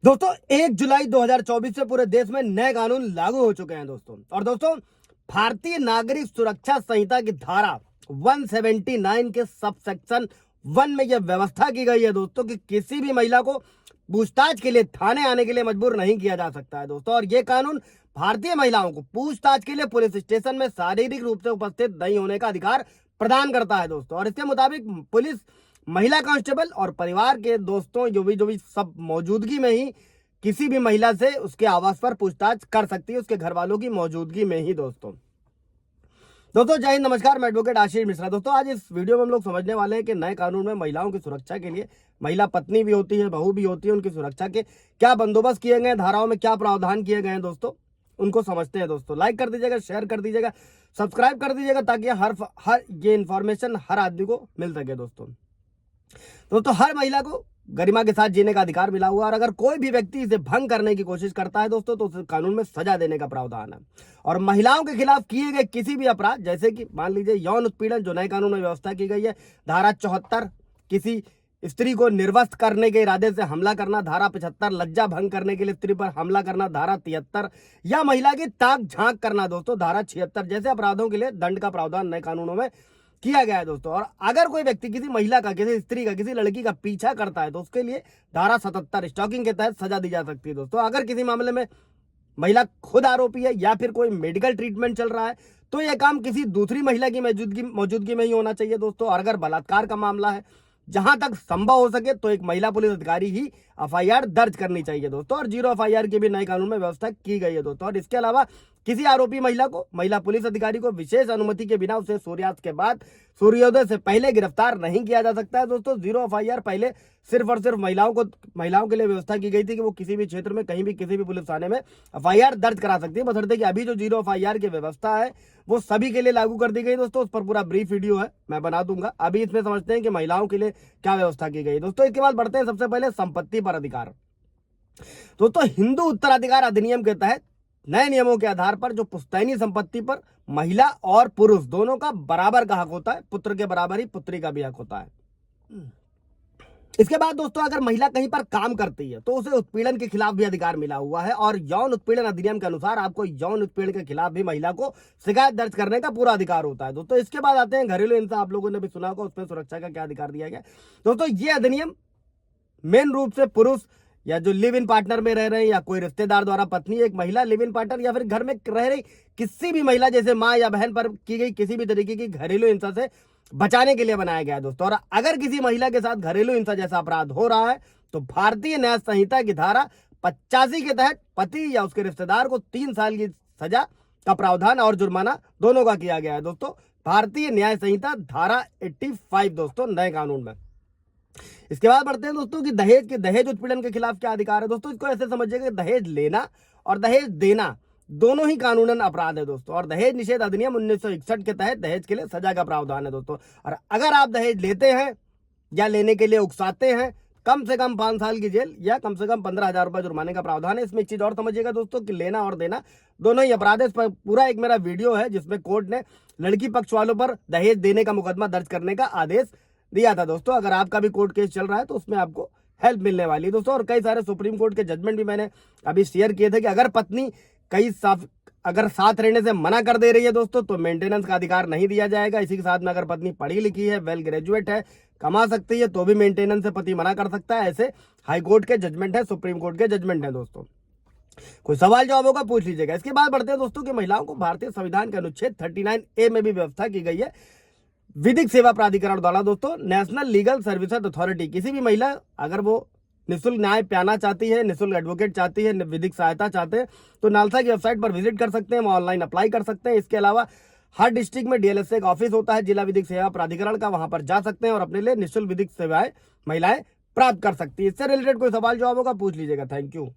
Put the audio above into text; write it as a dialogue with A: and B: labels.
A: दोस्तों 1 जुलाई 2024 से पूरे देश में नए कानून लागू हो चुके हैं दोस्तों। और दोस्तों भारतीय नागरिक सुरक्षा संहिता की धारा 179 के सब सेक्शन 1 में यह व्यवस्था की गई है दोस्तों कि किसी भी महिला को पूछताछ के लिए थाने आने के लिए मजबूर नहीं किया जा सकता है दोस्तों। और ये कानून भारतीय महिलाओं को पूछताछ के लिए पुलिस स्टेशन में शारीरिक रूप से उपस्थित नहीं होने का अधिकार प्रदान करता है दोस्तों। और इसके मुताबिक पुलिस महिला कांस्टेबल और परिवार के दोस्तों जो भी सब मौजूदगी में ही किसी भी महिला से उसके आवास पर पूछताछ कर सकती है, उसके घर वालों की मौजूदगी में ही दोस्तों। जय हिंद, नमस्कार। मैं एडवोकेट आशीष मिश्रा। दोस्तों आज इस वीडियो में हम लोग समझने वाले हैं कि नए कानून में महिलाओं की सुरक्षा के लिए, महिला पत्नी भी होती है, बहू भी होती है, उनकी सुरक्षा के क्या बंदोबस्त किए गए, धाराओं में क्या प्रावधान किए गए हैं दोस्तों, उनको समझते हैं दोस्तों। लाइक कर दीजिएगा, शेयर कर दीजिएगा, सब्सक्राइब कर दीजिएगा ताकि हर ये इन्फॉर्मेशन हर आदमी को मिल सके दोस्तों हर महिला को गरिमा के साथ जीने का अधिकार मिला हुआ है। और अगर कोई भी व्यक्ति इसे भंग करने की कोशिश करता है दोस्तों तो उसे कानून में सजा देने का प्रावधान है। और महिलाओं के खिलाफ किए गए किसी भी अपराध, जैसे कि मान लीजिए यौन उत्पीड़न, जो नए कानून में व्यवस्था की गई है, धारा 74 किसी स्त्री को निर्वस्त्र करने के इरादे से हमला करना, धारा 75 लज्जा भंग करने के लिए स्त्री पर हमला करना, धारा 73 या महिला की ताक झांक करना दोस्तों, धारा 76 जैसे अपराधों के लिए दंड का प्रावधान नए कानूनों में किया गया है दोस्तों। और अगर कोई व्यक्ति किसी महिला का, किसी स्त्री का, किसी लड़की का पीछा करता है तो उसके लिए धारा 77 स्टॉकिंग के तहत सजा दी जा सकती है दोस्तों। अगर किसी मामले में महिला खुद आरोपी है या फिर कोई मेडिकल ट्रीटमेंट चल रहा है तो यह काम किसी दूसरी महिला की मौजूदगी में ही होना चाहिए दोस्तों। और अगर बलात्कार का मामला है, जहां तक संभव हो सके तो एक महिला पुलिस अधिकारी ही एफआईआर दर्ज करनी चाहिए दोस्तों। और 0 एफआईआर की भी नए कानून में व्यवस्था की गई है दोस्तों। और इसके अलावा किसी आरोपी महिला को महिला पुलिस अधिकारी को विशेष अनुमति के बिना उसे सूर्यास्त के बाद सूर्योदय से पहले गिरफ्तार नहीं किया जा सकता है दोस्तों। 0 एफआईआर पहले सिर्फ और सिर्फ महिलाओं के लिए व्यवस्था की गई थी कि वो किसी भी क्षेत्र में कहीं भी किसी भी पुलिस थाने में एफआईआर दर्ज करा सकती है, बशर्ते कि अभी जो 0 एफआईआर की व्यवस्था है वो सभी के लिए लागू कर दी गई दोस्तों। उस पर पूरा ब्रीफ वीडियो है, मैं बना दूंगा। अभी इसमें समझते हैं कि महिलाओं के लिए क्या व्यवस्था की गई दोस्तों। इसके बाद बढ़ते हैं सबसे पहले संपत्ति पर अधिकार। दोस्तों हिंदू उत्तराधिकार अधिनियम के तहत नए नियमों के आधार पर जो पुश्तैनी संपत्ति पर महिला और पुरुष दोनों का बराबर का हक होता है, पुत्र के बराबर ही पुत्री का भी हक होता है। इसके बाद दोस्तों अगर महिला कहीं पर काम करती है तो उसे उत्पीड़न के खिलाफ भी अधिकार मिला हुआ है। और यौन उत्पीड़न अधिनियम के अनुसार आपको यौन उत्पीड़न के खिलाफ भी महिला को शिकायत दर्ज करने का पूरा अधिकार होता है दोस्तों। इसके बाद आते हैं घरेलू हिंसा। आप लोगों ने भी सुना होगा, उसमें सुरक्षा का क्या अधिकार दिया गया दोस्तों। ये अधिनियम मेन रूप से पुरुष या जो लिव इन पार्टनर में रह रहे हैं या कोई रिश्तेदार द्वारा पत्नी, एक महिला लिव इन पार्टनर या फिर घर में रह रही किसी भी महिला जैसे माँ या बहन पर की गई किसी भी तरीके की घरेलू हिंसा से बचाने के लिए बनाया गया है दोस्तों। और अगर किसी महिला के साथ घरेलू हिंसा जैसा अपराध हो रहा है तो भारतीय न्याय संहिता की धारा 85 के तहत पति या उसके रिश्तेदार को 3 साल की सजा का प्रावधान और जुर्माना दोनों का किया गया है दोस्तों। भारतीय न्याय संहिता धारा 85 दोस्तों नए कानून में। इसके बाद बढ़ते हैं दोस्तों कि दहेज उत्पीड़न के खिलाफ क्या अधिकार है दोस्तों। इसको ऐसे समझिएगा कि दहेज लेना और दहेज देना दोनों ही कानूनन अपराध है दोस्तों। और दहेज निषेध अधिनियम 1961 के तहत दहेज के लिए सजा का प्रावधान है दोस्तों। और अगर आप दहेज लेते हैं या लेने के लिए उकसाते हैं, कम से कम 5 साल की जेल या कम से कम 15,000 रुपए जुर्माने का प्रावधान है। इसमें एक चीज और समझिएगा दोस्तों कि लेना और देना दोनों ही अपराध है। इस पर पूरा एक मेरा वीडियो है जिसमें कोर्ट ने लड़की पक्ष वालों पर दहेज देने का मुकदमा दर्ज करने का आदेश दिया था दोस्तों। अगर आपका भी कोर्ट केस चल रहा है तो उसमें आपको हेल्प मिलने वाली है दोस्तों। और कई सारे सुप्रीम कोर्ट के जजमेंट भी मैंने अभी शेयर किए थे कि अगर पत्नी अगर साथ रहने से मना कर दे रही है दोस्तों तो मेंटेनेंस का अधिकार नहीं दिया जाएगा। इसी के साथ में अगर पत्नी पढ़ी लिखी है, वेल ग्रेजुएट है, कमा सकती है तो भी मेंटेनेंस से पति मना कर सकता है। ऐसे हाई कोर्ट के जजमेंट है, सुप्रीम कोर्ट के जजमेंट है दोस्तों। कोई सवाल जवाब होगा पूछ लीजिएगा। इसके बाद बढ़ते हैं दोस्तों कि महिलाओं को भारतीय संविधान के अनुच्छेद 39A में भी व्यवस्था की गई है विधिक सेवा प्राधिकरण द्वारा दोस्तों। नेशनल लीगल सर्विसेज अथॉरिटी, किसी भी महिला अगर वो निःशुल्क न्याय पाना चाहती है, निःशुल्क एडवोकेट चाहती है, विधिक सहायता चाहते हैं तो नालसा की वेबसाइट पर विजिट कर सकते हैं, ऑनलाइन अप्लाई कर सकते हैं। इसके अलावा हर डिस्ट्रिक्ट में डीएलएसए का ऑफिस होता है, जिला विधिक सेवा प्राधिकरण का, वहां पर जा सकते हैं और अपने लिए निःशुल्क विधिक सेवाएं महिलाएं प्राप्त कर सकती है। इससे रिलेटेड कोई सवाल जवाब होगा पूछ लीजिएगा। Thank you.